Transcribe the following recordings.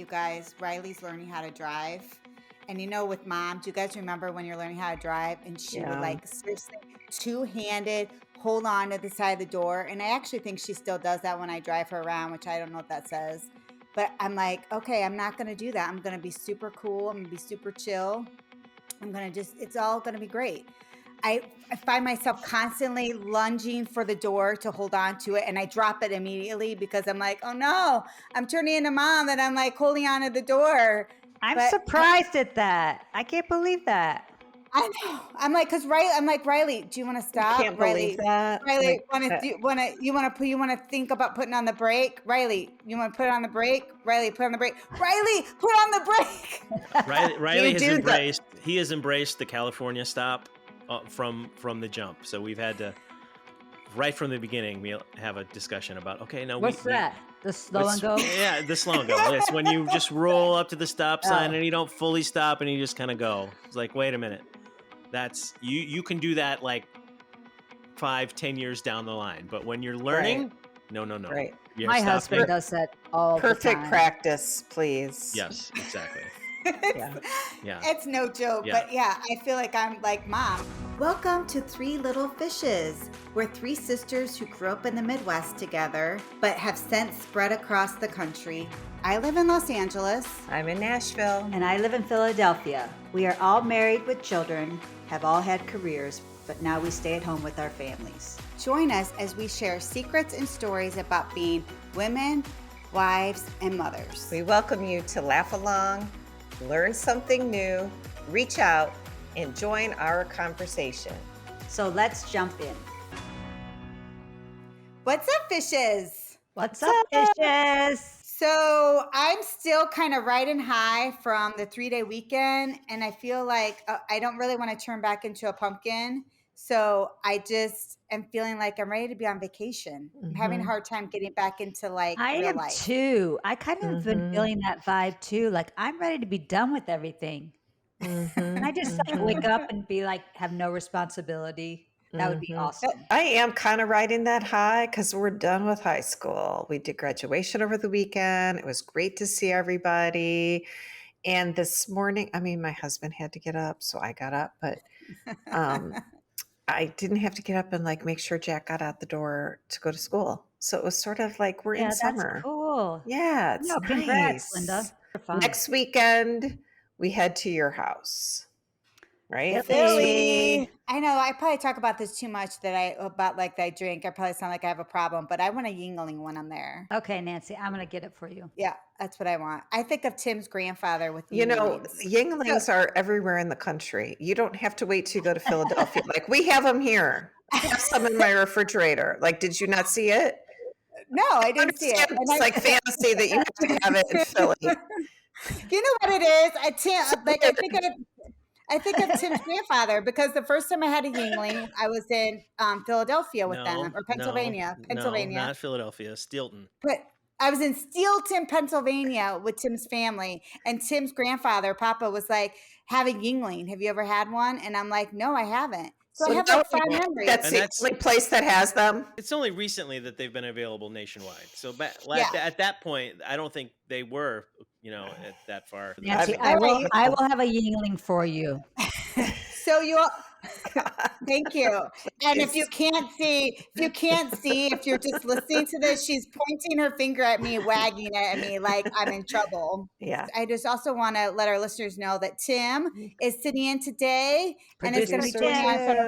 guys, Riley's learning how to drive. And with mom, do you guys remember when you're learning how to drive and she would like seriously two-handed hold on to the side of the door? And I actually think she still does that when I drive her around, which I don't know what that says. But I'm like, okay, I'm not going to do that. I'm going to be super cool. I'm going to be super chill. It's all going to be great. I find myself constantly lunging for the door to hold on to it, and I drop it immediately because I'm like, oh no, I'm turning into mom and I'm like holding on to the door. I'm surprised at that. I can't believe that. I know. I'm like, Riley, do you want to stop? I can't believe that. Riley, you want to think about putting on the brake? Riley, you want to put on the brake? Riley, put on the brake. Riley, put on the brake. He has embraced the California stop from the jump. So we've had to, right from the beginning, we'll have a discussion about, what's that? The slow and go? Yeah, the slow and go. It's when you just roll up to the stop sign and you don't fully stop and you just kind of go. It's like, wait a minute. That's you can do that like 5-10 years down the line. But when you're learning, no. Right. My husband does that all the time. Perfect practice, please. Yes, exactly. Yeah. It's no joke, but I feel like I'm like mom. Welcome to Three Little Fishes. We're three sisters who grew up in the Midwest together, but have since spread across the country. I live in Los Angeles. I'm in Nashville. And I live in Philadelphia. We are all married with children, have all had careers, but now we stay at home with our families. Join us as we share secrets and stories about being women, wives, and mothers. We welcome you to laugh along, learn something new, reach out, and join our conversation. So let's jump in. What's up, fishes? What's up, fishes? So I'm still kind of riding high from the 3-day weekend, and I feel like I don't really want to turn back into a pumpkin. So I just am feeling like I'm ready to be on vacation. I'm having a hard time getting back into like real life. Too. I kind of been feeling that vibe too. Like I'm ready to be done with everything. And I just like wake up and be like, have no responsibility. That would be awesome. I am kind of riding that high because we're done with high school. We did graduation over the weekend. It was great to see everybody. And this morning, my husband had to get up, so I got up, but I didn't have to get up and like make sure Jack got out the door to go to school. So it was sort of like we're in summer. That's cool. Yeah, it's nice. Congrats, Linda. Next weekend, we head to your house, right? Philly. I know. I probably talk about this too much that I drink. I probably sound like I have a problem, but I want a Yingling when I'm there. Okay, Nancy, I'm going to get it for you. Yeah, that's what I want. I think of Tim's grandfather with Yinglings are everywhere in the country. You don't have to wait till you go to Philadelphia. Like we have them here. I have some in my refrigerator. Like, did you not see it? No, I didn't see it. It's like fantasy that you have to have it in Philly. You know what it is? I think of Tim's grandfather because the first time I had a Yingling, I was in Philadelphia with them, or Pennsylvania. No, not Philadelphia, Steelton. But I was in Steelton, Pennsylvania with Tim's family, and Tim's grandfather, Papa, was like, have a Yingling. Have you ever had one? And I'm like, no, I haven't. So I have like fond memories. That's the only place that has them. It's only recently that they've been available nationwide. So at that point, I don't think they were, at that far. Nancy, I will have a Yingling for you. So thank you. And if you can't see, if you're just listening to this, she's pointing her finger at me, wagging it at me like I'm in trouble. Yeah. I just also want to let our listeners know that Tim is sitting in today and is going to be joining us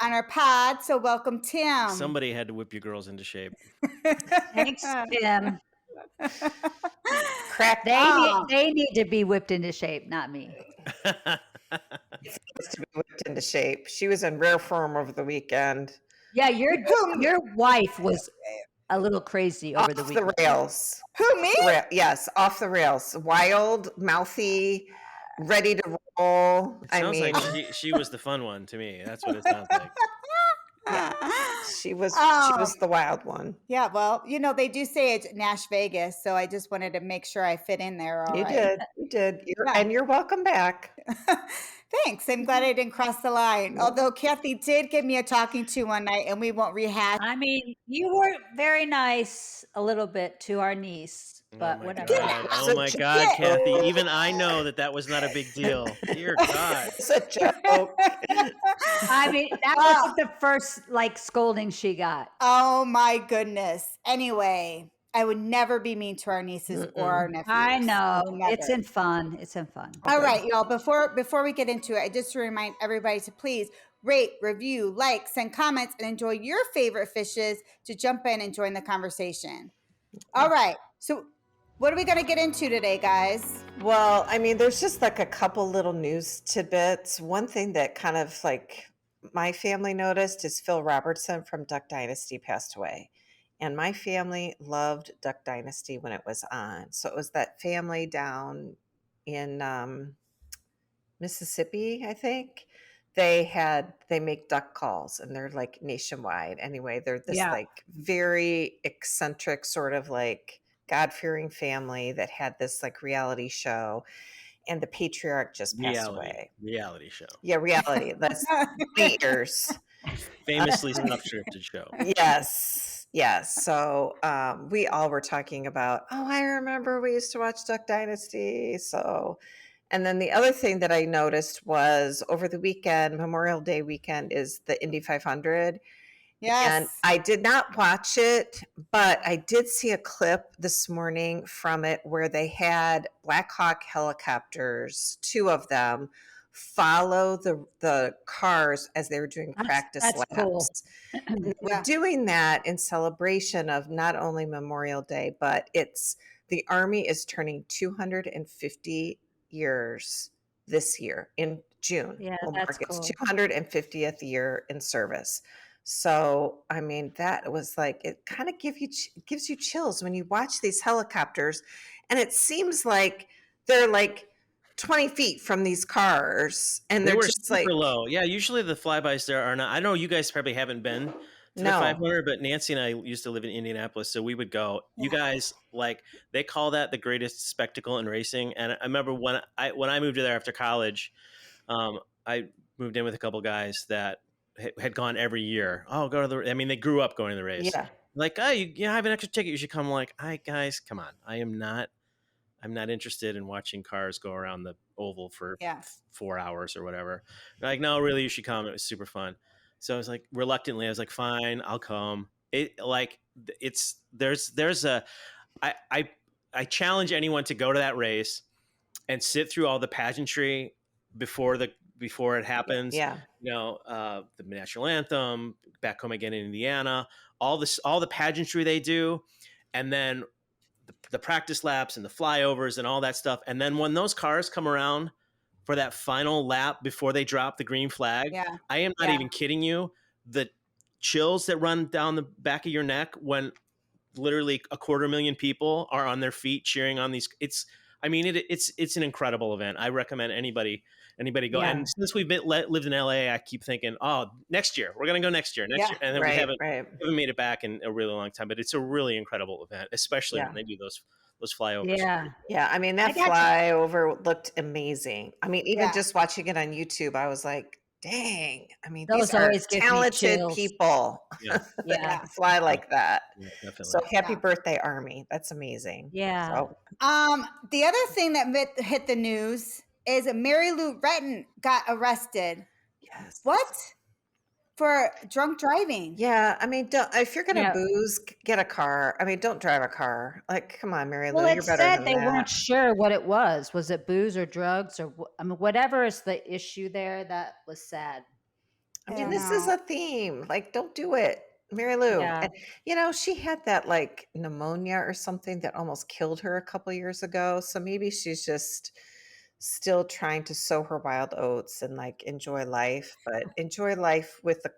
on our pod. So welcome, Tim. Somebody had to whip you girls into shape. Thanks, Tim. They need to be whipped into shape, not me. To be whipped into shape. She was in rare form over the weekend. Yeah, your wife was a little crazy over the weekend. Off the rails. Who, me? Yes, off the rails. Wild, mouthy, ready to roll. It sounds like she was the fun one to me. That's what it sounds like. Yeah. She was Um, the wild one. yeah, well, they do say it's Nash Vegas, so I just wanted to make sure I fit in there all You right. did. You did. Yeah. And you're welcome back. Thanks. I'm glad I didn't cross the line. Nope. Although Kathy did give me a talking to one night, and we won't rehash. I mean, you were very nice a little bit to our niece, but whatever. Oh my God, Kathy. Even I know that was not a big deal. Dear God. It's a joke. I mean, that wasn't the first scolding she got. Oh my goodness. Anyway, I would never be mean to our nieces or our nephews. I know. Never. It's in fun. It's in fun. All right, y'all. Before we get into it, I just remind everybody to please rate, review, like, send comments, and enjoy your favorite fishes to jump in and join the conversation. All right. So what are we going to get into today, guys? Well, I mean, there's just like a couple little news tidbits. One thing that kind of my family noticed is Phil Robertson from Duck Dynasty passed away. And my family loved Duck Dynasty when it was on. So it was that family down in Mississippi, I think. They make duck calls and they're like nationwide. Anyway, they're this very eccentric sort of God-fearing family that had this reality show, and the patriarch just passed away. Reality show. Yeah, reality. That's 8 years. Famously scripted show. Yes. Yes. So we all were talking about, I remember we used to watch Duck Dynasty. So, and then the other thing that I noticed was over the weekend, Memorial Day weekend, is the Indy 500. Yes. And I did not watch it, but I did see a clip this morning from it where they had Black Hawk helicopters, 2 of them, follow the cars as they were doing practice laps. Cool. And we're doing that in celebration of not only Memorial Day, but the Army is turning 250 years this year in June. Yeah, that's cool. It's 250th year in service. So, I mean, that was it kind of gives you chills when you watch these helicopters, and it seems like they're 20 feet from these cars, and they're just super low. Yeah, usually the flybys there are not. I know you guys probably haven't been to the 500, but Nancy and I used to live in Indianapolis, so we would go. You guys they call that the greatest spectacle in racing. And I remember when I moved there after college, I moved in with a couple guys that had gone every year. Oh, go to I mean, they grew up going to the race. Yeah. You have an extra ticket. You should come. Guys, come on. I'm not interested in watching cars go around the oval for 4 hours or whatever. They're no, really, you should come. It was super fun. So I was reluctantly, I was fine, I'll come. I challenge anyone to go to that race and sit through all the pageantry before it happens. Yeah. The national anthem, Back Home Again in Indiana, all the pageantry they do, and then the practice laps and the flyovers and all that stuff. And then when those cars come around for that final lap before they drop the green flag, I am not even kidding you. The chills that run down the back of your neck when literally 250,000 people are on their feet cheering on these. It's an incredible event. I recommend anybody go. Yeah. And since we've lived in LA, I keep thinking, next year we're going to go next year. And then we haven't made it back in a really long time, but it's a really incredible event, especially when they do those flyovers. Yeah. Yeah. I mean, that flyover looked amazing. I mean, even just watching it on YouTube, I was like, dang. I mean, these are talented people. Yeah. Fly like that. Yeah, definitely. So happy birthday, Army. That's amazing. Yeah. So, the other thing that hit the news is Mary Lou Retton got arrested. Yes. What? For drunk driving. Yeah. I mean, if you're going to booze, get a car. I mean, don't drive a car. Come on, Mary Lou, you're better than that. They weren't sure what it was. Was it booze or drugs or whatever is the issue there? That was sad. I mean, this is a theme. Don't do it, Mary Lou. Yeah. And, she had that pneumonia or something that almost killed her a couple years ago. So maybe she's just still trying to sow her wild oats and enjoy life, but enjoy life with the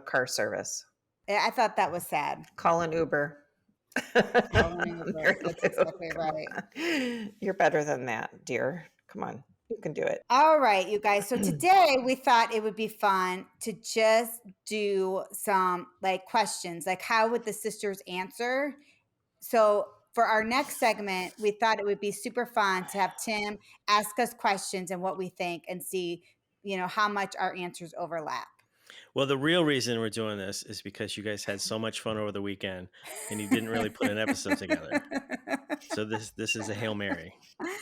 car service. Yeah, I thought that was sad. Call an Uber. That's exactly right. You're better than that, dear. Come on. You can do it. All right, you guys. So today we thought it would be fun to just do some like questions, like how would the sisters answer? So for our next segment, we thought it would be super fun to have Tim ask us questions and what we think and see, how much our answers overlap. Well, the real reason we're doing this is because you guys had so much fun over the weekend and you didn't really put an episode together. So this is a Hail Mary.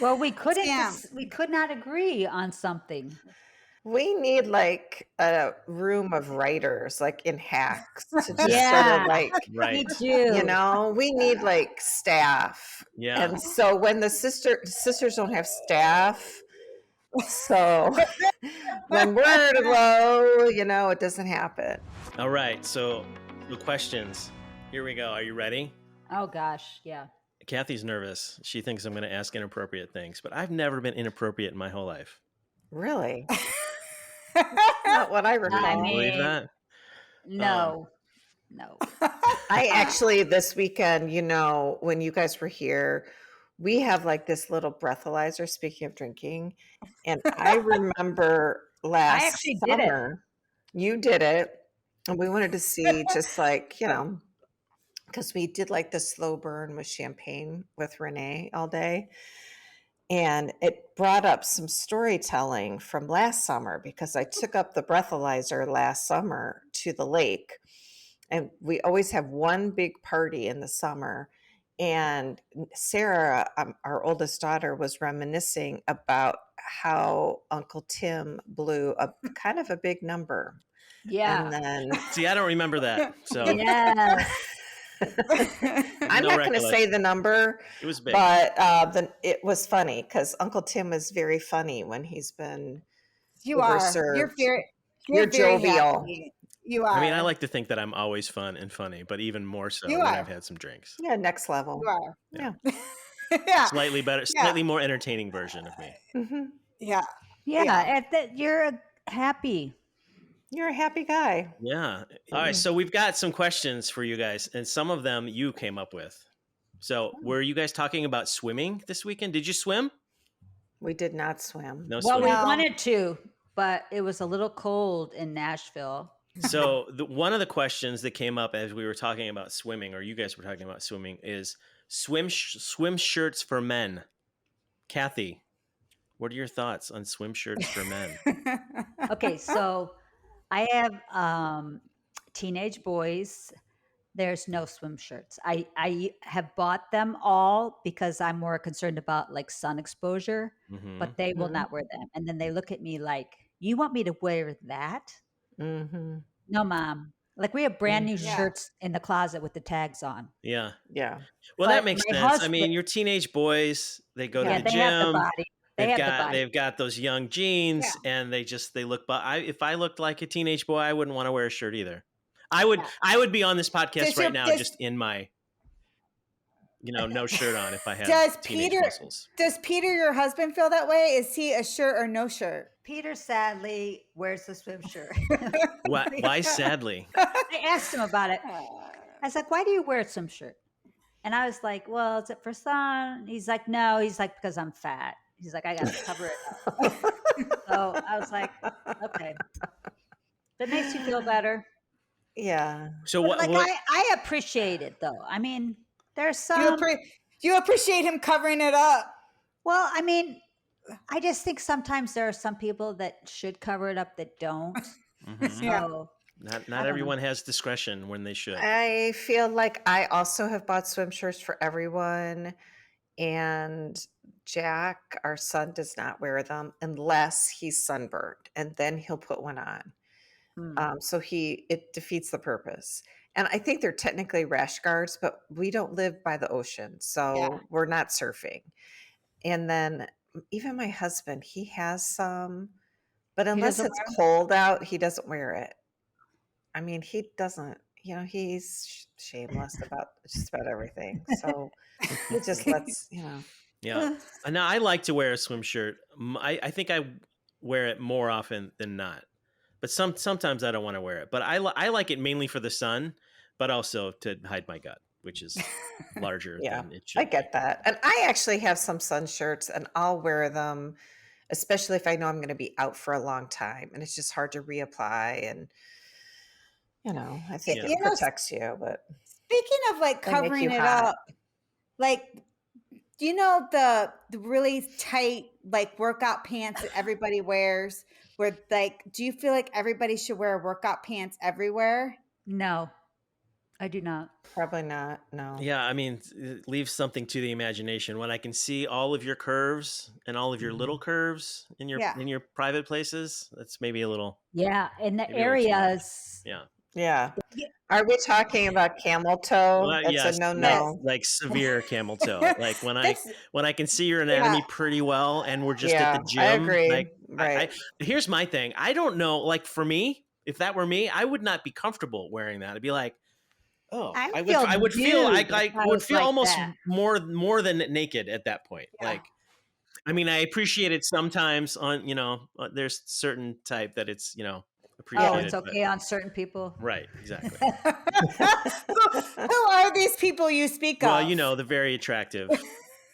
Well, we could Tim. not agree on something. We need like a room of writers, like in Hacks, to just sort Yeah. of like, Right. Me too. we need like staff. Yeah. And so when the sisters don't have staff, so when we're low, it doesn't happen. All right. So the questions. Here we go. Are you ready? Oh gosh, yeah. Kathy's nervous. She thinks I'm going to ask inappropriate things, but I've never been inappropriate in my whole life. Really? Not what I recall. I Believe mean, that? no. I actually, this weekend, when you guys were here, we have like this little breathalyzer, speaking of drinking. And I remember last actually did it. summer, you did it. And we wanted to see just like, because we did like the slow burn with champagne with Renee all day. And it brought up some storytelling from last summer because I took up the breathalyzer last summer to the lake. And we always have one big party in the summer. And Sarah, our oldest daughter, was reminiscing about how Uncle Tim blew a kind of a big number. Yeah. And then, See, I don't remember that. So Yeah. I'm not going to say the number. It was big. But it was funny because Uncle Tim is very funny when he's been You are. overserved. You're very jovial. happy. You are. I mean, I like to think that I'm always fun and funny, but even more so You when are. I've had some drinks. Yeah, next level. You are. Yeah. Yeah. Slightly better, slightly more entertaining version of me. Mm-hmm. Yeah. Yeah. You're happy. You're a happy guy. Yeah. All right. So we've got some questions for you guys, and some of them you came up with. So were you guys talking about swimming this weekend? Did you swim? We did not swim. No Well, swimming. we wanted to, but it was a little cold in Nashville. So one of the questions that came up as we were talking about swimming, or you guys were talking about swimming, is swim shirts for men. Kathy, what are your thoughts on swim shirts for men? Okay, so I have teenage boys. There's no swim shirts. I have bought them all because I'm more concerned about like sun exposure, Mhm. but they will not wear them. And then they look at me like, "You want me to wear that?" Mm-hmm. No, mom. Like we have brand new Yeah. shirts in the closet with the tags on. Yeah. Yeah. Well, But that makes my sense. I husband- mean, you're teenage boys. They go Yeah, to the they have the gym. body. They've got those young jeans, and they look. But if I looked like a teenage boy, I wouldn't want to wear a shirt either. I would be on this podcast right now just in my, no shirt on if I had teenage muscles. Does Peter, your husband, feel that way? Is he a shirt or no shirt? Peter sadly wears the swim shirt. Why sadly? I asked him about it. I was like, "Why do you wear a swim shirt?" And I was like, "Well, is it for sun?" He's like, "No." He's like, "Because I'm fat." He's like, "I got to cover it up." So I was like, "Okay." That makes you feel better. Yeah. So But I appreciate it though. I mean, there's some. You appreciate him covering it up. Well, I mean, I just think sometimes there are some people that should cover it up that don't. Mhm. So Not everyone has discretion when they should. I feel like I also have bought swim shirts for everyone. And Jack, our son, does not wear them unless he's sunburned, and then he'll put one on. So it defeats the purpose. And I think they're technically rash guards, but we don't live by the ocean, so we're not surfing. And then even my husband, he has some, but unless it's cold out, he doesn't wear it. I mean, he doesn't, he's shameless about just about everything. So he just lets, Yeah. Now I like to wear a swim shirt. I think I wear it more often than not. But sometimes I don't want to wear it. But I like it mainly for the sun, but also to hide my gut, which is larger than it should. I get that. And I actually have some sun shirts, and I'll wear them especially if I know I'm going to be out for a long time and it's just hard to reapply. And, I think it protects you, but speaking of like they make covering you it hot. up, like, do you know the really tight like workout pants that everybody wears? Where like, do you feel like everybody should wear workout pants everywhere? No, I do not. Probably not. No. Yeah, I mean, leave something to the imagination. When I can see all of your curves and all of your little curves in your private places, that's maybe a little. Yeah, in the maybe a little too much. areas. Yeah. Are we talking about camel toe? Well, That's yes, a no. like severe camel toe. Like when I can see your anatomy pretty well, and we're just at the gym. I agree. Like, Right. Here's my thing. I don't know. Like for me, if that were me, I would not be comfortable wearing that. I'd be like, oh, I would feel almost that. more than naked at that point. Yeah. Like, I mean, I appreciate it sometimes on, there's certain type that it's, appreciated. It's okay on certain people. Right. Exactly. Who are these people you speak of? Well, the very attractive.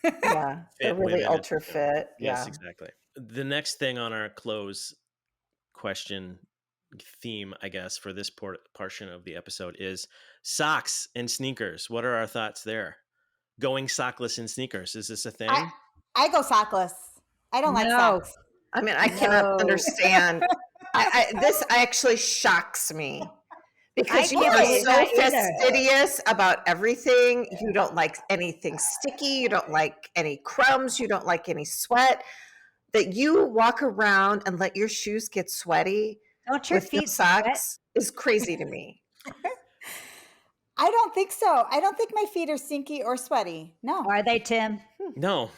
Yeah. They're really women, ultra fit. Yes, exactly. The next thing on our close question theme, I guess, for this portion of the episode is socks and sneakers. What are our thoughts there? Going sockless in sneakers. Is this a thing? I go sockless. I don't like socks. I mean, I cannot understand. This actually shocks me because you are so fastidious about everything. You don't like anything sticky. You don't like any crumbs. You don't like any sweat. That you walk around and let your shoes get sweaty. Don't your feet socks is crazy to me. I don't think so. I don't think my feet are stinky or sweaty. No. Are they, Tim? No,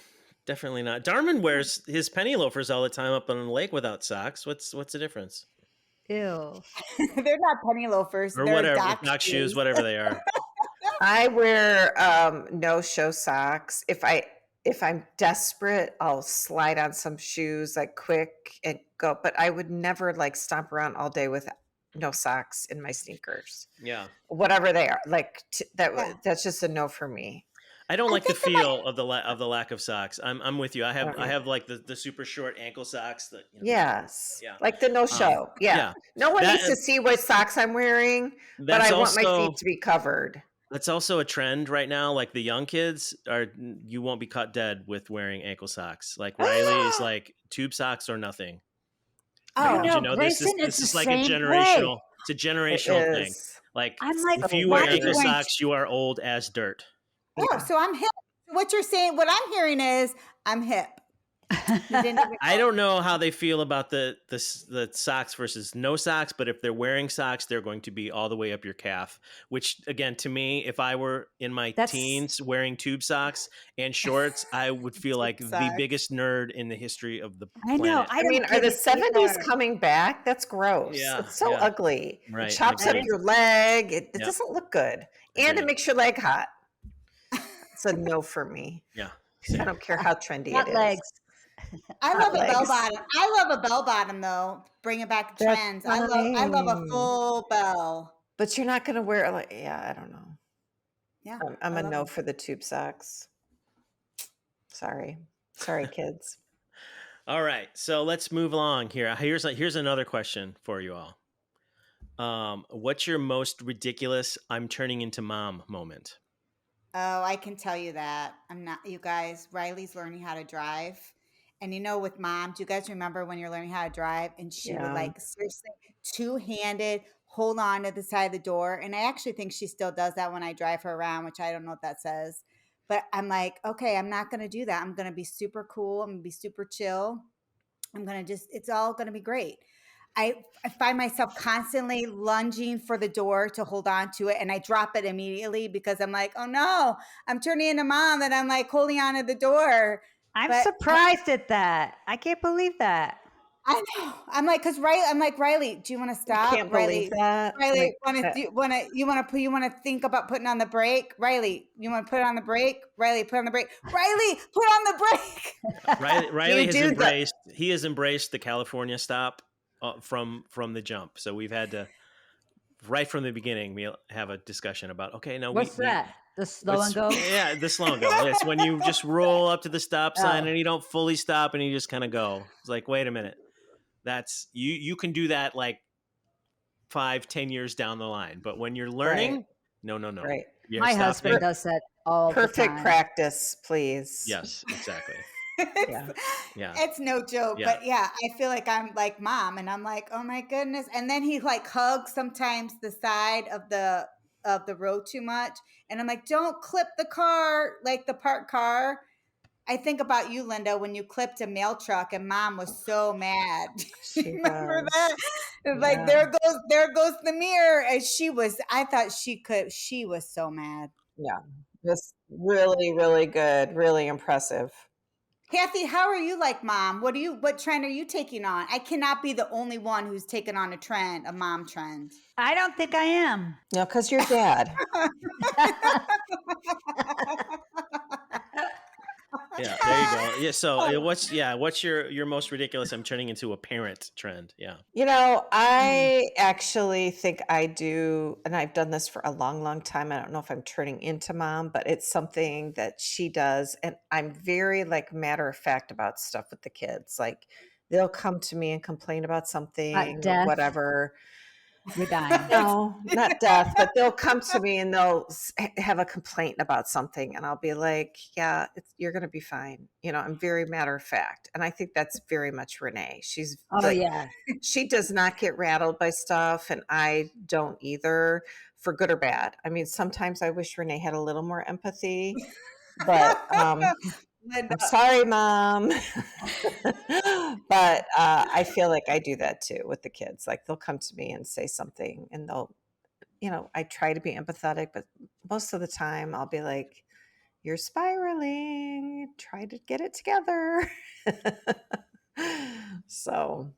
definitely not. Darman wears his penny loafers all the time up on the lake without socks. What's the difference? Ew. They're not penny loafers. Or they're whatever, dock shoes, whatever they are. I wear no-show socks. If I'm desperate, I'll slide on some shoes like quick and go. But I would never like stomp around all day with no socks in my sneakers. Yeah, whatever they are. Like that's just a no for me. I don't like the feel of the lack of socks. I'm with you. I have like the super short ankle socks that. Yes. Yeah. Like the no show. No one needs to see what socks I'm wearing, but I want my feet to be covered. That's also a trend right now. Like the young kids you won't be caught dead with wearing ankle socks. Like Riley is like tube socks or nothing. Oh, no, this is like a generational. It's a generational thing. Like, if you wear ankle socks, you are old as dirt. Oh, so I'm hip. What you're saying, what I'm hearing is I'm hip. I don't know how they feel about the socks versus no socks, but if they're wearing socks, they're going to be all the way up your calf, which again, to me, if I were in my teens wearing tube socks and shorts, I would feel like the biggest nerd in the history of the planet. I know. I mean, are the 70s coming back? That's gross. Yeah, it's so ugly. Right, it chops up your leg. It doesn't look good. And it makes your leg hot. It's a no for me. Yeah. I don't care how trendy it is. Legs. I love a bell bottom. I love a bell bottom though. Bring it back to trends. I love a full bell. But you're not going to wear I don't know. Yeah. I'm a no for the tube socks. Sorry, kids. All right. So let's move along here. Here's another question for you all. What's your most ridiculous I'm turning into mom moment? Oh, I can tell you that. I'm not, you guys, Riley's learning how to drive. And with mom, do you guys remember when you're learning how to drive and she would like seriously two-handed hold on to the side of the door? And I actually think she still does that when I drive her around, which I don't know what that says. But I'm like, okay, I'm not going to do that. I'm going to be super cool. I'm going to be super chill. It's all going to be great. I find myself constantly lunging for the door to hold on to it, and I drop it immediately because I'm like, oh no, I'm turning into mom and I'm like holding on to the door. I'm surprised at that. I can't believe that. I know. I'm like, Riley, do you want to stop? I can't believe that. Riley, you want to think about putting on the brake? Riley, you want to put on the brake? Riley, put on the brake. Riley, put on the brake. Riley has embraced the California stop from the jump. So we've had to, right from the beginning, we'll have a discussion about, okay, no, what's that? The slow and go. Yeah, the slow and go. It's when you just roll up to the stop sign Oh. and you don't fully stop and you just kind of go. It's like, wait a minute. That's you can do that like 5-10 years down the line. But when you're learning, no. Right. You're My husband stopping. does that all the Perfect time. practice, please. Yes, exactly. Yeah. Yeah. It's no joke, Yeah. but yeah, I feel like I'm like mom, and I'm like, oh my goodness. And then he like hugs sometimes the side of the road too much, and I'm like, don't clip the car, like the parked car. I think about you, Linda, when you clipped a mail truck, and mom was so mad. She Remember was. that? It's like Yeah. there goes the mirror, and she was. I thought she was so mad. Yeah. Just really, really good. Really impressive. Kathy, how are you like mom? What trend are you taking on? I cannot be the only one who's taken on a mom trend. I don't think I am. No, because you're dad. Yeah, there you go. Yeah, so what's your most ridiculous I'm turning into a parent trend? Yeah. I actually think I do, and I've done this for a long, long time. I don't know if I'm turning into mom, but it's something that she does. And I'm very like matter of fact about stuff with the kids. Like they'll come to me and complain about something or death. whatever. You're dying. No, not death, but they'll come to me and they'll have a complaint about something, and I'll be like, "Yeah, you're going to be fine." I'm very matter of fact, and I think that's very much Renee. She's Yeah. she does not get rattled by stuff, and I don't either, for good or bad. I mean, sometimes I wish Renee had a little more empathy, but I'm sorry, Mom. But I feel like I do that too with the kids. Like they'll come to me and say something, and I try to be empathetic, but most of the time I'll be like, "You're spiraling. Try to get it together." So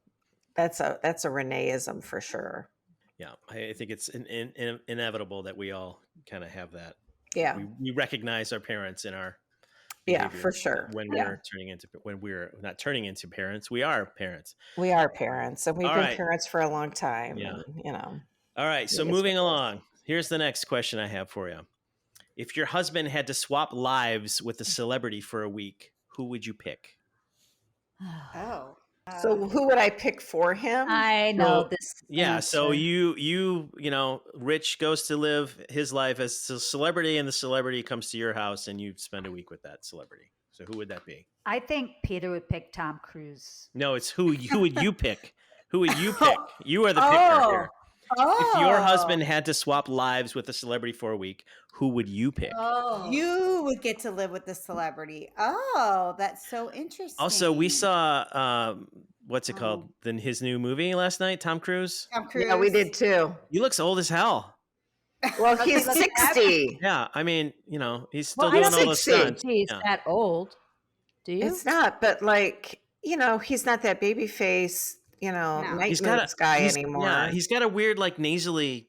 that's a Reneeism for sure. Yeah, I think it's inevitable that we all kind of have that. Yeah. We recognize our parents in our Yeah, for sure. When we're not turning into parents, we are parents. We are parents, and we've All been right. parents for a long time. Yeah. And, All right. So moving along, here's the next question I have for you. If your husband had to swap lives with a celebrity for a week, who would you pick? Oh. So who would I pick for him? I know this. Yeah. Answer. So Rich goes to live his life as a celebrity, and the celebrity comes to your house, and you spend a week with that celebrity. So who would that be? I think Peter would pick Tom Cruise. No, it's who would you pick? Who would you pick? You are the picker here. If your husband had to swap lives with a celebrity for a week, who would you pick? You would get to live with the celebrity. Oh, that's so interesting. Also, we saw what's it called? Then his new movie last night, Tom Cruise. Yeah, we did too. He looks old as hell. Well, he's 60. Yeah, I mean, he's still doing all those stunts. He's that old. Do you? It's not, but he's not that baby face, night moves guy anymore. Yeah, he's got a weird, like, nasally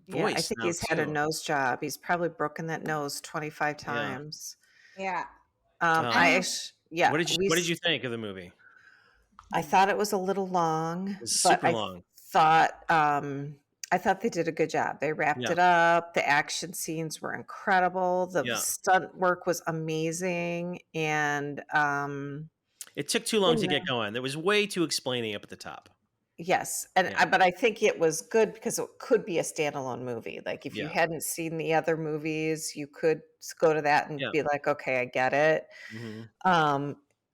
voice. I think he's had a nose job. He's probably broken that nose 25 times. Yeah. What did you think of the movie? I thought it was a little long, it was super long. I thought they did a good job. They wrapped it up. The action scenes were incredible. The stunt work was amazing. And it took too long to get going. There was way too explaining up at the top. Yes. But I think it was good because it could be a standalone movie. Like if you hadn't seen the other movies, you could go to that and be like, okay, I get it. Mm-hmm.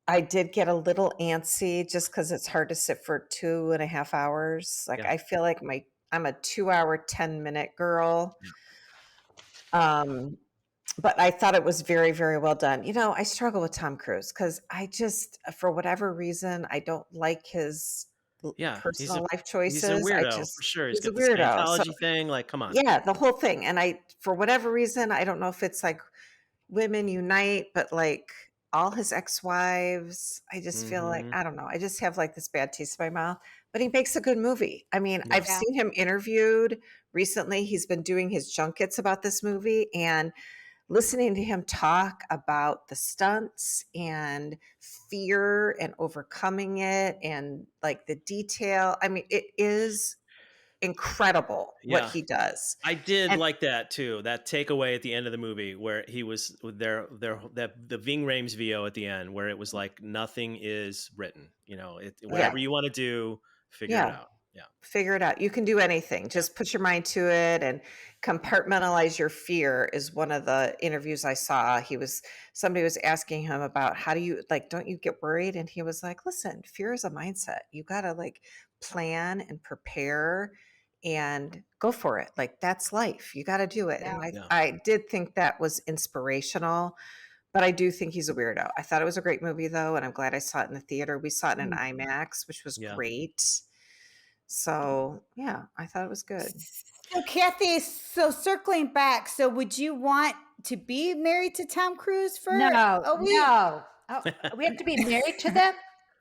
I did get a little antsy just because it's hard to sit for 2.5 hours. Like I feel like I'm a 2-hour, 10-minute girl. But I thought it was very, very well done. I struggle with Tom Cruise because I just, for whatever reason, I don't like his personal life choices. He's a weirdo, for sure. He's got the Scientology thing. Like, come on. Yeah, the whole thing. And for whatever reason, I don't know if it's like women unite, but like all his ex-wives, I just feel like, I don't know. I just have like this bad taste in my mouth. But he makes a good movie. I mean, I've seen him interviewed recently. He's been doing his junkets about this movie, and listening to him talk about the stunts and fear and overcoming it and like the detail. I mean, it is incredible what Yeah. he does. I did And like that too. That takeaway at the end of the movie where he was there, the Ving Rhames VO at the end, where it was like nothing is written. Whatever you want to do, figure it yeah, out. Yeah, figure it out. You can do anything. yeah, Just put your mind to it and compartmentalize your fear is one of the interviews I saw. Somebody was asking him about how do you don't you get worried? And he was like, listen, fear is a mindset. You got to plan and prepare and go for it. That's life. You got to do it. Yeah. And yeah. I did think that was inspirational, but I do think he's a weirdo. I thought it was a great movie though, and I'm glad I saw it in the theater. We saw it in IMAX, which was Yeah. great. So yeah, I thought it was good. So Kathy, so circling back, so would you want to be married to Tom Cruise for a week? No. Oh, we have to be married to them?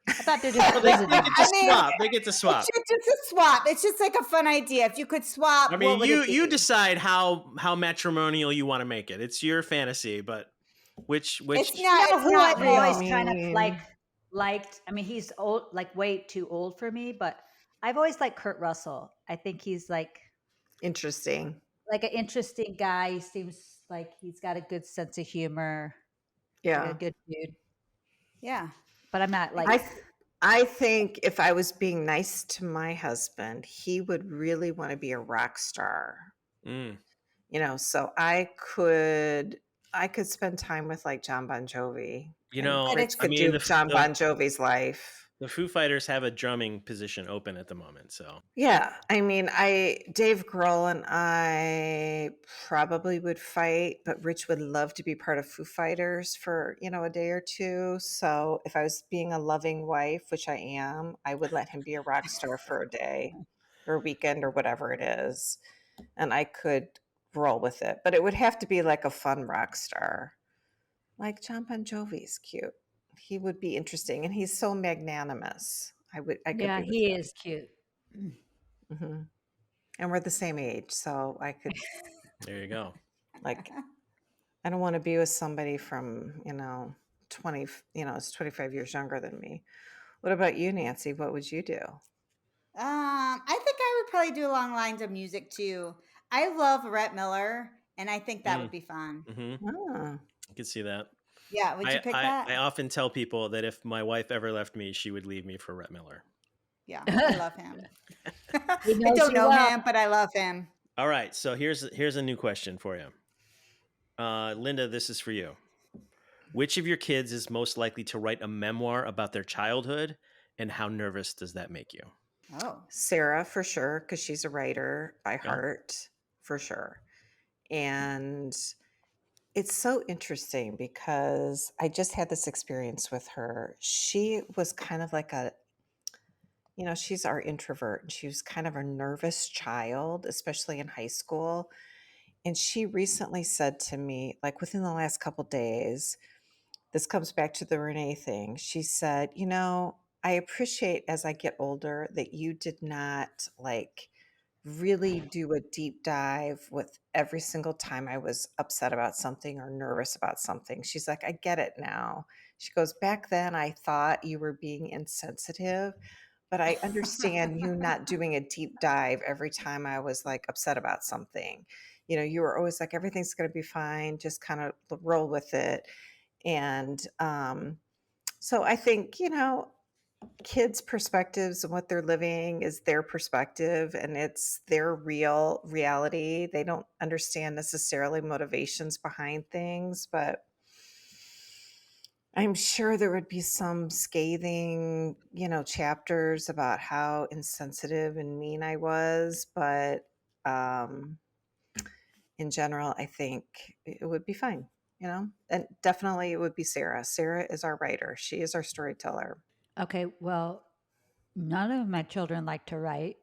I thought they're just Well, they visiting. get to swap. They get to swap. It's just a swap. It's just like a fun idea. If you could swap, I mean, what would it you be? decide how matrimonial you want to make it. It's your fantasy, but which It's You not. know It's who not I've real. always kind of liked? I mean, he's old, way too old for me, but I've always liked Kurt Russell. I think he's Interesting. an interesting guy. He seems like he's got a good sense of humor. Yeah. A good dude. Yeah. But I'm not I think if I was being nice to my husband, he would really want to be a rock star. Mm. So I could spend time with John Bon Jovi. Rich could do John Bon Jovi's life. The Foo Fighters have a drumming position open at the moment, so yeah. I mean, Dave Grohl and I probably would fight, but Rich would love to be part of Foo Fighters for a day or two. So if I was being a loving wife, which I am, I would let him be a rock star for a day or a weekend or whatever it is, and I could roll with it. But it would have to be a fun rock star, like John Bon Jovi's cute. He would be interesting, and he's so magnanimous. I could be with he him. is cute. Mm-hmm. And we're the same age, so I could. There you go. I don't want to be with somebody from 20. Is 25 years younger than me. What about you, Nancy? What would you do? I think I would probably do along lines of music too. I love Rhett Miller, and I think that would be fun. Mm-hmm. Oh. I could see that. Yeah, would you pick that? I often tell people that if my wife ever left me, she would leave me for Rhett Miller. Yeah, I love him. I don't know him, but I love him. All right, so here's a new question for you. Linda, this is for you. Which of your kids is most likely to write a memoir about their childhood, and how nervous does that make you? Oh, Sarah, for sure, because she's a writer by heart, for sure. And it's so interesting because I just had this experience with her. She was kind of like she's our introvert, and she was kind of a nervous child, especially in high school. And she recently said to me, within the last couple days, this comes back to the Renee thing. She said, I appreciate as I get older that you did not really do a deep dive with every single time I was upset about something or nervous about something. She's like, I get it now. She goes, back then I thought you were being insensitive, but I understand you not doing a deep dive every time I was upset about something. You were always like, everything's going to be fine. Just kind of roll with it. And so I think, kids' perspectives and what they're living is their perspective, and it's their reality. They don't understand necessarily motivations behind things, but I'm sure there would be some scathing, chapters about how insensitive and mean I was, but in general, I think it would be fine, and definitely it would be Sarah. Sarah is our writer. She is our storyteller. Okay, well, none of my children like to write.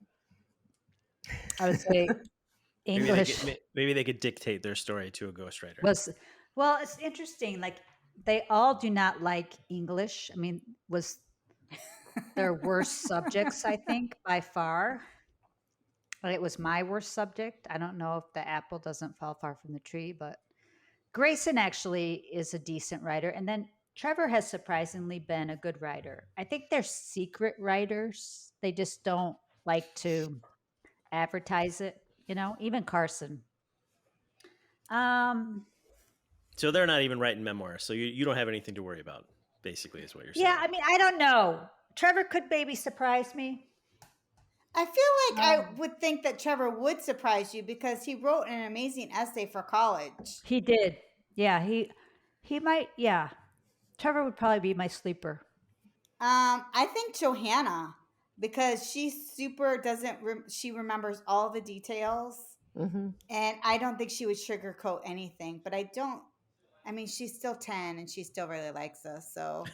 I would say English. Maybe they could dictate their story to a ghostwriter. Well, it's interesting. They all do not like English. I mean, was their worst subjects, I think, by far. But it was my worst subject. I don't know if the apple doesn't fall far from the tree, but Grayson actually is a decent writer. And then Trevor has surprisingly been a good writer. I think they're secret writers. They just don't like to advertise it, even Carson. So they're not even writing memoirs. So you don't have anything to worry about, basically, is what you're saying. Yeah, I mean, I don't know. Trevor could maybe surprise me. I feel like I would think that Trevor would surprise you because he wrote an amazing essay for college. He did. Yeah, he might. Yeah, Trevor would probably be my sleeper. I think Johanna, because she's super she remembers all the details, and I don't think she would sugarcoat anything. But I mean, she's still 10 and she still really likes us, so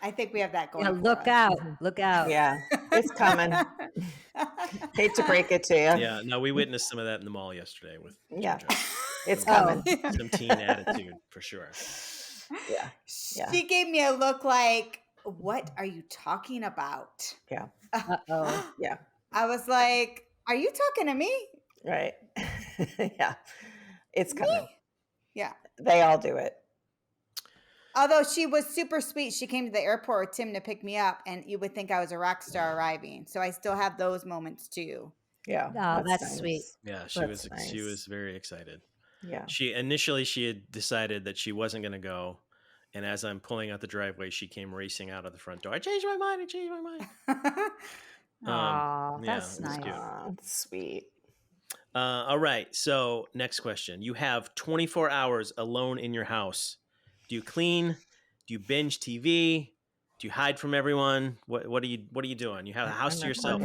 I think we have that going. Yeah, for look us. out! Look out! Yeah, it's coming. Hate to break it to you. Yeah, no, we witnessed some of that in the mall yesterday with it's coming. Some teen attitude for sure. Yeah. She gave me a look like, "What are you talking about?" Yeah. Uh-oh. Yeah. I was like, "Are you talking to me?" Right. Yeah. It's coming. Me? Yeah. They all do it. Although she was super sweet. She came to the airport with Tim to pick me up, and you would think I was a rock star arriving. So I still have those moments too. Yeah. Oh, that's nice. sweet. Yeah, she was very excited. Yeah. She had decided that she wasn't going to go, and as I'm pulling out the driveway, she came racing out of the front door. I changed my mind. Oh, that's nice. Cute. Sweet. All right. So next question: you have 24 hours alone in your house. Do you clean? Do you binge TV? Do you hide from everyone? What are you doing? You have a house to yourself.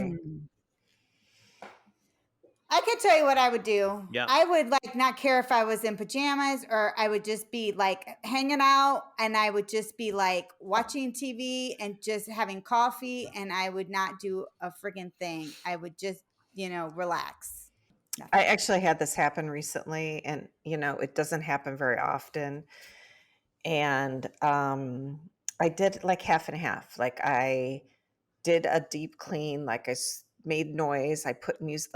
I could tell you what I would do. Yeah. I would not care if I was in pajamas, or I would just be hanging out, and I would just be watching TV and just having coffee, and I would not do a friggin' thing. I would just, relax. Nothing. I actually had this happen recently, and it doesn't happen very often. And I did half and half. I did a deep clean, I made noise. I put music,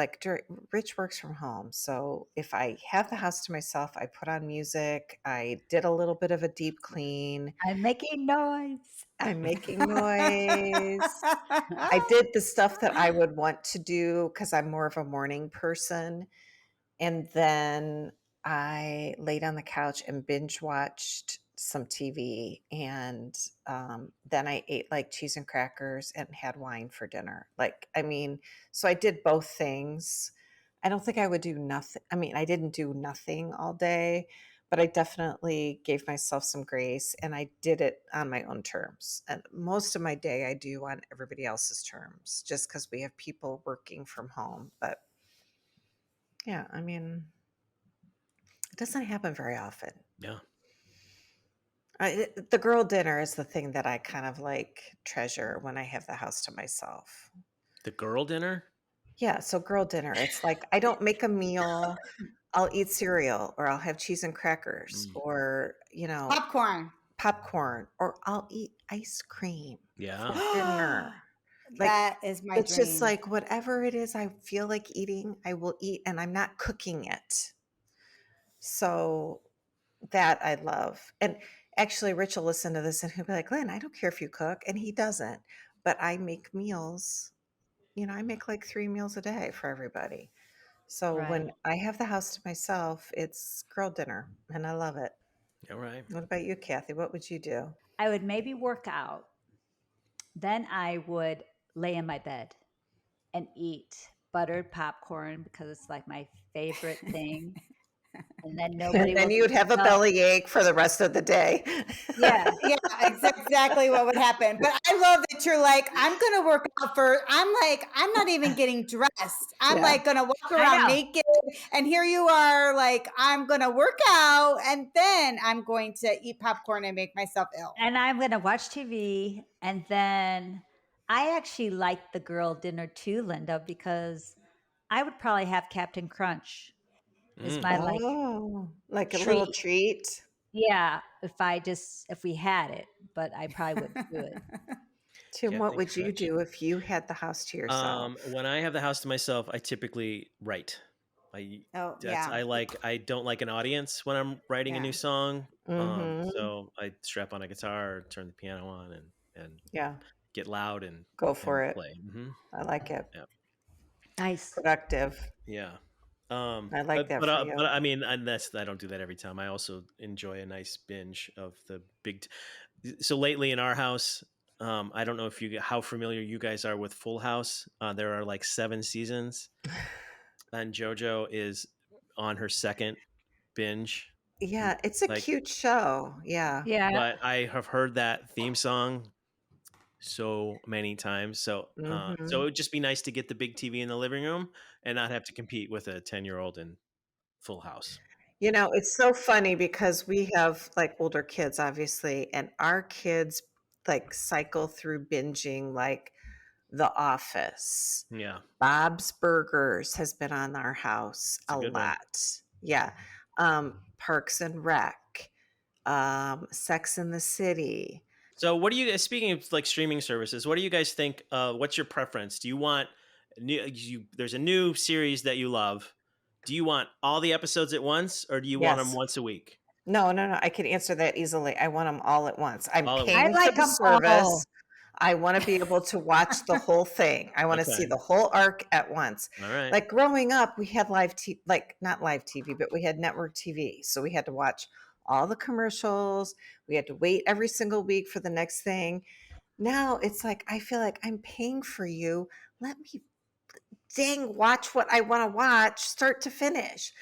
Rich works from home. So if I have the house to myself, I put on music. I did a little bit of a deep clean. I'm making noise. I did the stuff that I would want to do because I'm more of a morning person. And then I laid on the couch and binge watched some TV, and then I ate cheese and crackers and had wine for dinner. So I did both things. I don't think I would do nothing. I mean, I didn't do nothing all day, but I definitely gave myself some grace, and I did it on my own terms. And most of my day I do on everybody else's terms, just because we have people working from home. But yeah, I mean, it doesn't happen very often. Yeah. The girl dinner is the thing that I kind of treasure when I have the house to myself. The girl dinner? Yeah. So girl dinner, it's I don't make a meal. I'll eat cereal, or I'll have cheese and crackers, or, popcorn, or I'll eat ice cream. Yeah. For dinner. That is my dream. It's just whatever it is I feel like eating, I will eat, and I'm not cooking it. So that I love. And actually, Rich will listen to this and he'll be like, Lynn, I don't care if you cook. And he doesn't. But I make meals. I make 3 meals a day for everybody. So when I have the house to myself, it's girl dinner, and I love it. All right. What about you, Kathy? What would you do? I would maybe work out. Then I would lay in my bed and eat buttered popcorn because it's my favorite thing. And then nobody. And then you would have a bellyache for the rest of the day. Yeah, exactly what would happen. But I love that you're I'm gonna work out first. I'm not even getting dressed. I'm gonna walk around naked, and here you are I'm gonna work out, and then I'm going to eat popcorn and make myself ill. And I'm gonna watch TV, and then I actually like the girl dinner too, Linda, because I would probably have Captain Crunch. Is my a little treat. Yeah, if we had it, but I probably wouldn't do it. Tim, what would you do if you had the house to yourself? When I have the house to myself, I typically write. I don't like an audience when I'm writing a new song. So I strap on a guitar, turn the piano on, and get loud and go for it. Play. I like it. Yeah. Nice. productive. Yeah. I like that for you. But I mean, I don't do that every time. I also enjoy a nice binge of the so lately in our house, I don't know how familiar you guys are with Full House. There are like 7 seasons, and JoJo is on her second binge. Yeah, it's a Like, cute show. Yeah. Yeah. but I have heard that theme song so many times. So Mm-hmm. so it would just be nice to get the big TV in the living room and not have to compete with a 10-year-old in Full House. It's so funny because we have like older kids, obviously, and our kids like cycle through binging like The Office. Yeah, Bob's Burgers has been on our house it's a a good one. lot. Yeah. Parks and Rec, Sex in the City. So what do you, speaking of like streaming services, what do you guys think? What's your preference? Do you want there's a new series that you love. Do you want all the episodes at once, or do you want them Yes. once a week? No. I can answer that easily. I want them all at once. I'm All at I paying once. for like the them all. service. I want to be able to watch the whole thing. I want to see Okay. the whole arc at once. All right. Like growing up, we had live TV, like not live TV, but we had network TV. So we had to watch all the commercials. We had to wait every single week for the next thing. Now it's like, I feel like I'm paying for you. Let me watch what I want to watch, start to finish.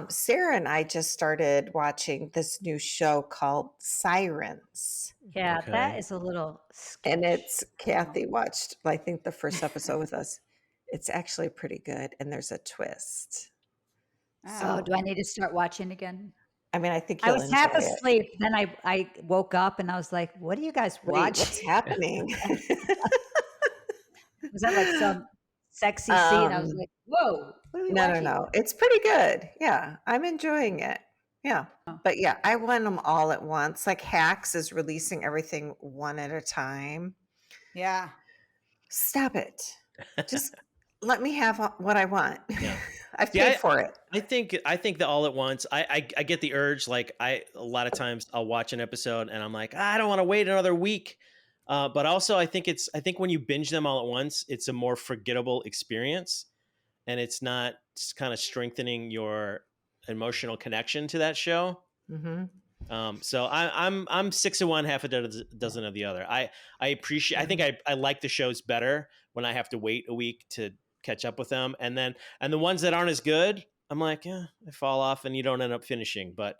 Sarah and I just started watching this new show called Sirens. Yeah, Okay. that is a little And sketch. it's Kathy watched, I think, the first episode with us. It's actually pretty good, and there's a twist. So do I need to start watching again? I mean, I think I you'll was enjoy half it. asleep. Then I woke up and I was like, what are you guys Wait, watching? what's happening? Was that like some sexy scene? I was like, whoa, what are we watching? No. It's pretty good. Yeah, I'm enjoying it. Yeah. Oh. But yeah, I want them all at once. Like Hacks is releasing everything one at a time. Yeah. Stop it. Just let me have what I want. Yeah. I've paid for it. I think the all at once. I get the urge. Like a lot of times I'll watch an episode and I'm like, I don't want to wait another week. But also I think when you binge them all at once, it's a more forgettable experience, and it's not kind of strengthening your emotional connection to that show. Mm-hmm. So I'm 6 of one, half a dozen of the other. I appreciate. I think I like the shows better when I have to wait a week to catch up with them, and the ones that aren't as good, I'm like, yeah, I fall off, and you don't end up finishing. But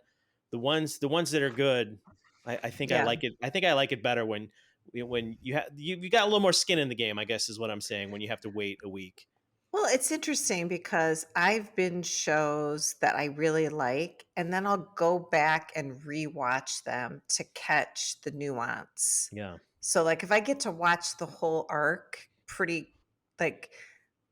the ones that are good, I think I like it. I think I like it better when you got a little more skin in the game, I guess is what I'm saying, when you have to wait a week. Well, it's interesting because I've been shows that I really like, and then I'll go back and rewatch them to catch the nuance. Yeah. So, like, if I get to watch the whole arc,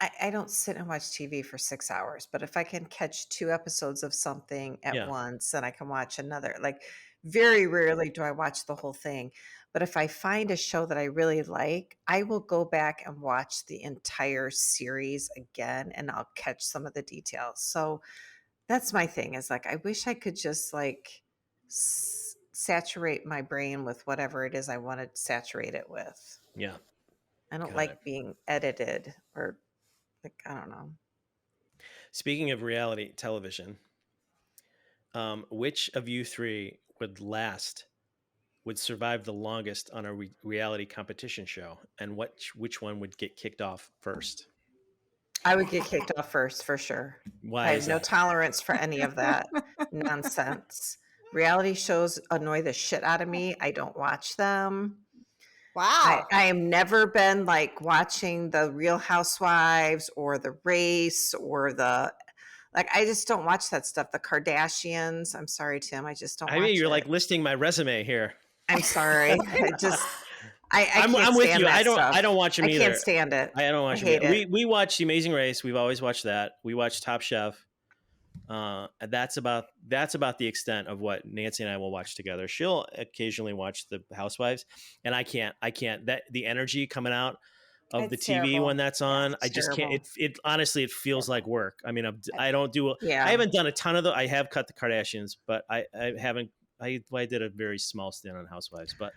I don't sit and watch TV for 6 hours, but if I can catch 2 episodes of something at once, then I can watch another. Like, very rarely do I watch the whole thing. But if I find a show that I really like, I will go back and watch the entire series again, and I'll catch some of the details. So that's my thing, is like, I wish I could just like saturate my brain with whatever it is I want to saturate it with. Yeah. I don't like being edited, or like, I don't know. Speaking of reality television, which of you three would survive the longest on a reality competition show, and which one would get kicked off first? I would get kicked off first for sure. Why? I have no tolerance for any of that nonsense. Reality shows annoy the shit out of me. I don't watch them. Wow. I have never been like watching the Real Housewives or The Race or I just don't watch that stuff. The Kardashians. I'm sorry, Tim. I just don't watch you're it. like listing my resume here. I'm sorry. I'm with you. I don't watch them either. I can't stand it. I don't watch them. We watch The Amazing Race. We've always watched that. We watch Top Chef. That's about the extent of what Nancy and I will watch together. She'll occasionally watch the Housewives, and I can't. That the energy coming out of the TV terrible. when that's on, I just terrible. can't. It honestly, it feels like work. I mean, I don't do. Yeah. I haven't done a ton of I have cut the Kardashians, but I haven't. I did a very small stint on Housewives, but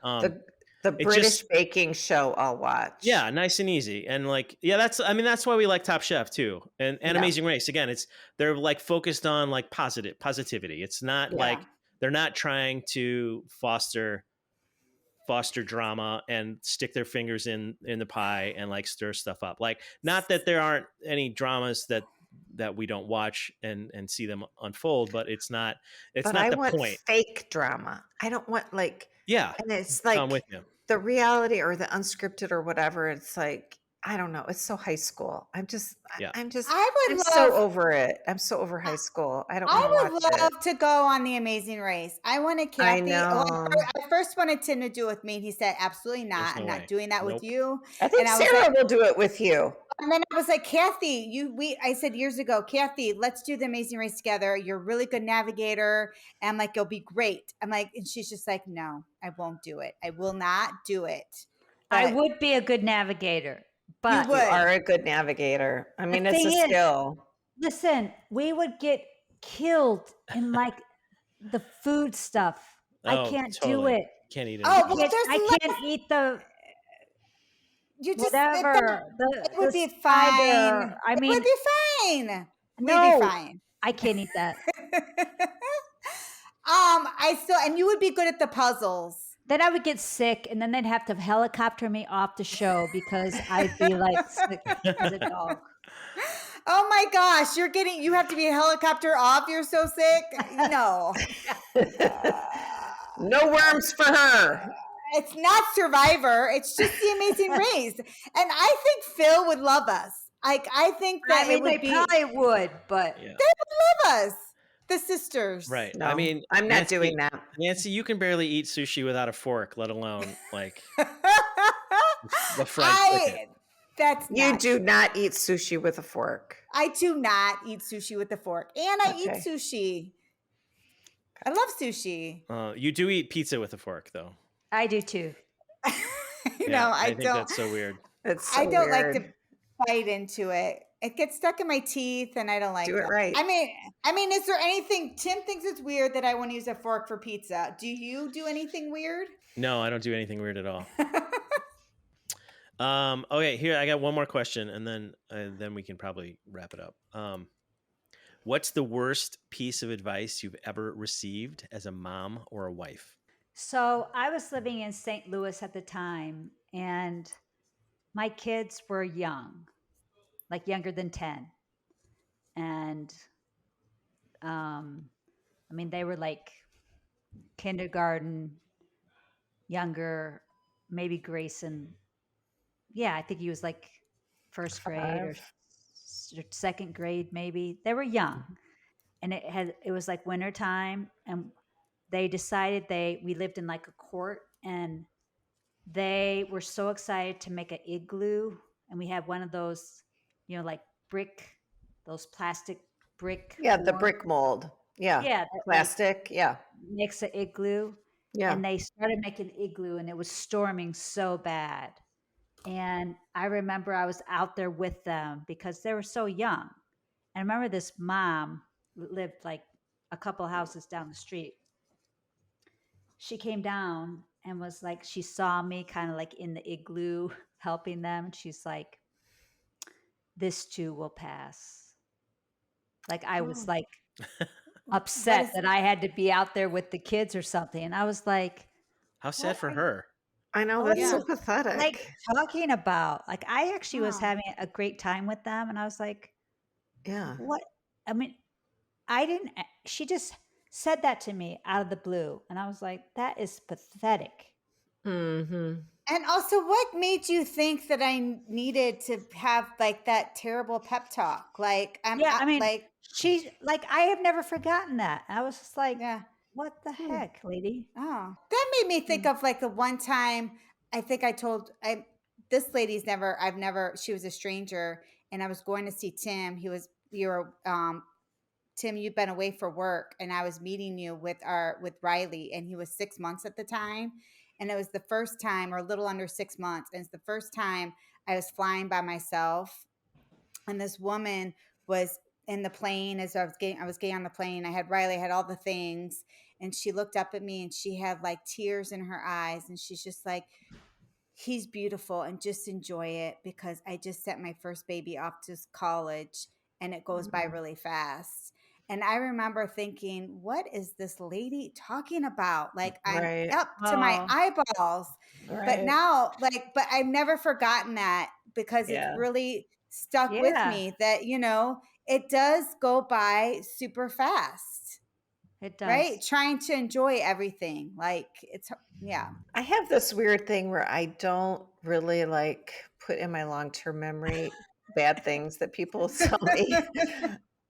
the The It British just baking show I'll watch. yeah, nice and easy. And like that's why we like Top Chef too. And Yeah. Amazing Race. Again, they're like focused on like positivity. It's not Yeah. like they're not trying to foster drama and stick their fingers in the pie and like stir stuff up. Like, not that there aren't any dramas that we don't watch and see them unfold, but it's not But not I the want point. fake drama. I don't want like, Yeah, and it's I'm like with you. the reality or the unscripted or whatever. It's like, I don't know. It's so high school. I'm just I I'm would so love over it. I'm so over high school. I don't want to I would watch it. love to go on the Amazing Race. I wanted I Kathy. know. I first wanted Tim to do it with me. And he said, absolutely There's not. no I'm way. not doing that Nope. with you. I think And I was Sarah like, will do it with you. and then I was like, Kathy, I said years ago, Kathy, let's do the Amazing Race together. You're a really good navigator. And I'm like, it'll be great. I'm like, and she's just like, no, I won't do it. I will not do it. I But would be a good navigator, but would. You are a good navigator. I mean, it's a thing is- skill. listen, we would get killed in like the food stuff. I Oh, can't totally. do it. Can't eat Oh, anything. well, there's I can't eat the you just whatever. it would be fiber. fine. I It mean, would be fine. no, We'd be fine. I can't eat that. And you would be good at the puzzles. Then I would get sick, and then they'd have to helicopter me off the show because I'd be like sick as a dog. Oh my gosh, you have to be a helicopter off. You're so sick. No. No worms for her. It's not Survivor. It's just the Amazing Race. And I think Phil would love us. Like, I think that I mean, it would they be probably would, but Yeah. love us. The sisters. Right. No, I mean, I'm not Nancy- doing that. Nancy, you can barely eat sushi without a fork, let alone like the fried chicken. That's You not do not eat sushi with a fork. I do not eat sushi with a fork. And I eat Okay. sushi. I love sushi. You do eat pizza with a fork, though. I do too. I think don't. that's so weird. It's so I don't like weird. to bite into it. It gets stuck in my teeth, and I don't like Do it right. I mean, is there anything? Tim thinks it's weird that I want to use a fork for pizza. Do you do anything weird? No, I don't do anything weird at all. Okay, here I got one more question, and then we can probably wrap it up. What's the worst piece of advice you've ever received as a mom or a wife? So I was living in St. Louis at the time, and my kids were young, like younger than 10. And I mean, they were like kindergarten, younger, maybe Grayson. Yeah, I think he was like first grade or second grade, maybe. They were young. And it was like winter time, and they decided we lived in like a court, and they were so excited to make an igloo, and we had one of those, like those plastic brick. Yeah, the form. brick mold. Yeah. Yeah, Plastic. Yeah. makes an igloo. Yeah. And they started making igloo, and it was storming so bad. And I remember I was out there with them because they were so young. And I remember this mom lived like a couple houses down the street. She came down and was like, she saw me kind of like in the igloo helping them. And she's like, this too will pass. Like I was like upset that I had to be out there with the kids or something. And I was like, How sad for her. I know, Oh, that's yeah. so pathetic. like talking about, like I actually was having a great time with them. And I was like, yeah. what? I mean, she just said that to me out of the blue. And I was like, that is pathetic. Mm-hmm. And also, what made you think that I needed to have like that terrible pep talk? Like, I mean, I have never forgotten that. I was just like, yeah. what the heck, lady? Oh, that made me think of like the one time I think I told this lady's she was a stranger, and I was going to see Tim. Tim, you've been away for work, and I was meeting you with Riley, and he was 6 months at the time. And it was the first time, or a little under 6 months. And it's the first time I was flying by myself. And this woman was in the plane as I was getting on the plane. I had Riley, I had all the things. and she looked up at me and she had like tears in her eyes. And she's just like, he's beautiful and just enjoy it because I just sent my first baby off to college and it goes by really fast. And I remember thinking, what is this lady talking about? Like, I'm Right. up to my Oh, eyeballs. But Right. now, like, but I've never forgotten that because it's Yeah. really stuck with yeah, me that, it does go by super fast, it right? does. Trying to enjoy everything. Like, yeah. I have this weird thing where I don't really like put in my long-term memory bad things that people tell me.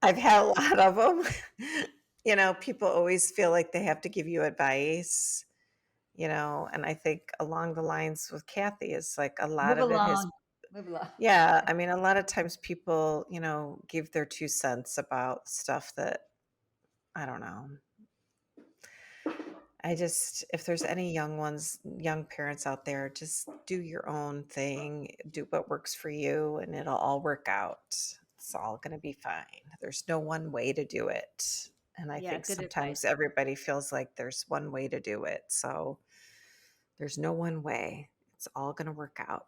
I've had a lot of them. People always feel like they have to give you advice, and I think along the lines with Kathy is like a lot Move of it has, along. Move along. yeah, I mean, a lot of times people, give their 2 cents about stuff that, I don't know. If there's any young parents out there, just do your own thing, do what works for you, and it'll all work out. It's all going to be fine. There's no one way to do it. And I Yeah, think good sometimes advice. everybody feels like there's one way to do it. So there's no one way. It's all going to work out.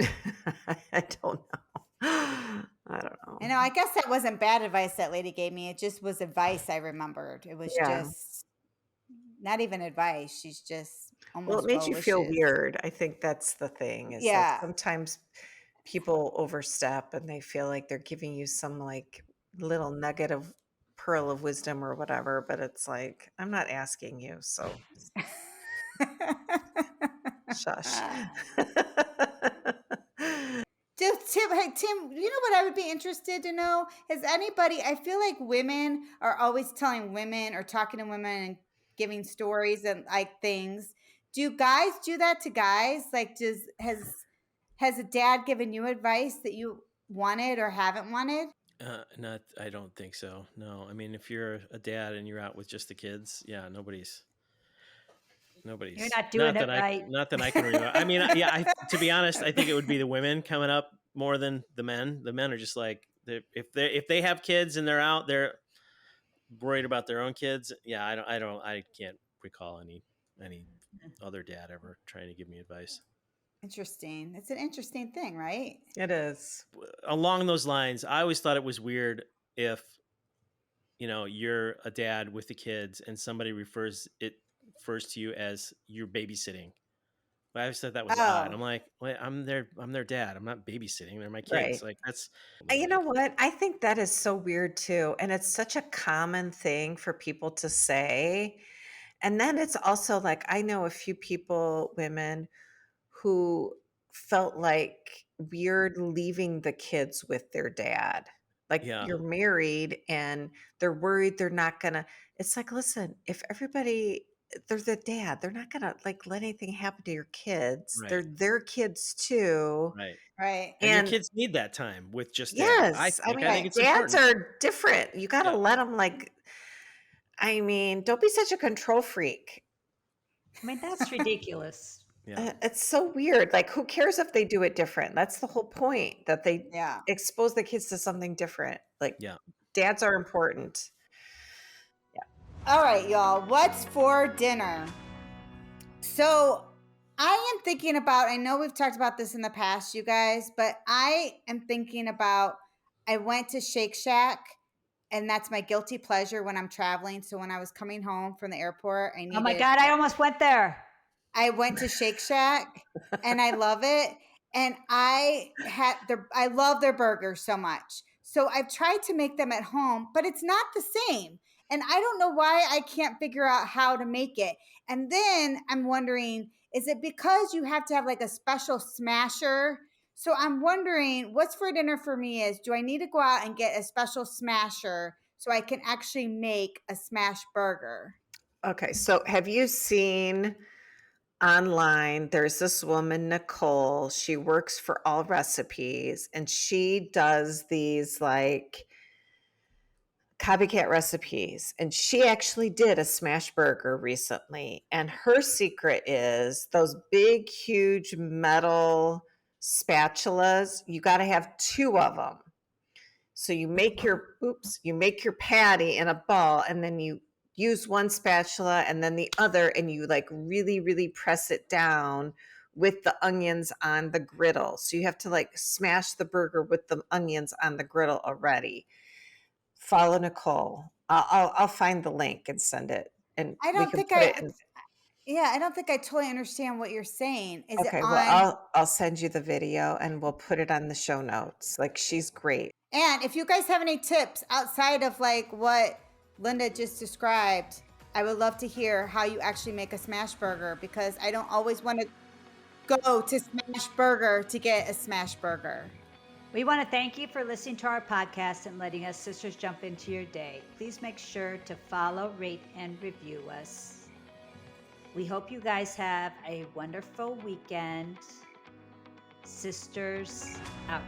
I don't know. I don't know. I guess that wasn't bad advice that lady gave me. It just was advice I remembered. It was Yeah. just not even advice. She's just Well, it almost made well you feel wishes. weird. I think that's the thing is like Yeah. sometimes people overstep and they feel like they're giving you some like little nugget of pearl of wisdom or whatever, but it's like, I'm not asking you, so shush. Hey, Tim, you know what I would be interested to know? Has anybody, I feel like women are always telling women or talking to women and giving stories and like things. Do guys do that to guys? Like, has a dad given you advice that you wanted or haven't wanted? Not, I don't think so. No, I mean, if you're a dad and you're out with just the kids, yeah, nobody's. You're not doing it right. Not that I can remember. I mean, yeah. To be honest, I think it would be the women coming up more than the men. The men are just like if they have kids and they're out, they're worried about their own kids. Yeah, I can't recall any other dad ever trying to give me advice. Interesting. It's an interesting thing, right? It is. Along those lines, I always thought it was weird if you're a dad with the kids and somebody refers to you as you're babysitting. But I always thought that was odd. Oh, I'm like, wait, I'm their dad. I'm not babysitting. They're my Right. kids. Like that's. You know what? I think that is so weird too. And it's such a common thing for people to say. And then it's also like, I know a few people, women, who felt like weird leaving the kids with their dad. Like Yeah. you're married and they're worried they're not gonna. It's like, listen, if everybody, they're the dad, they're not gonna like let anything happen to your kids. Right. They're their kids too. Right. right. And your And kids need that time with just dad. yes, I I mean, think it's dads important. are different. You got to Yeah. let them like. I mean, don't be such a control freak. I mean, that's ridiculous. Yeah. It's so weird. Like, who cares if they do it different? That's the whole point, that they Yeah. expose the kids to something different. Like, Yeah. dads are important. All right, y'all. What's for dinner? So I am thinking about, I know we've talked about this in the past, you guys, but I am thinking about, I went to Shake Shack and that's my guilty pleasure when I'm traveling. So when I was coming home from the airport, Oh my God, I almost went there. I went to Shake Shack and I love it. And I love their burgers so much. So I've tried to make them at home, but it's not the same. And I don't know why I can't figure out how to make it. And then I'm wondering, is it because you have to have like a special smasher? So I'm wondering what's for dinner for me is, do I need to go out and get a special smasher so I can actually make a smash burger? Okay, so have you seen online? There's this woman, Nicole. She works for AllRecipes, and she does these like copycat recipes. And she actually did a smash burger recently. And her secret is those big, huge metal spatulas. You got to have 2 of them. So you make your patty in a ball, and then you use one spatula and then the other, and you like really, really press it down with the onions on the griddle. So you have to like smash the burger with the onions on the griddle already. Follow Nicole. I'll find the link and send it, and I we don't can think put it in. I don't think I totally understand what you're saying. Is it Okay, well, on? I'll send you the video and we'll put it on the show notes. Like, she's great. And if you guys have any tips outside of like what Linda just described, I would love to hear how you actually make a smash burger, because I don't always want to go to Smash Burger to get a smash burger. We want to thank you for listening to our podcast and letting us sisters jump into your day. Please make sure to follow, rate, and review us. We hope you guys have a wonderful weekend. Sisters out.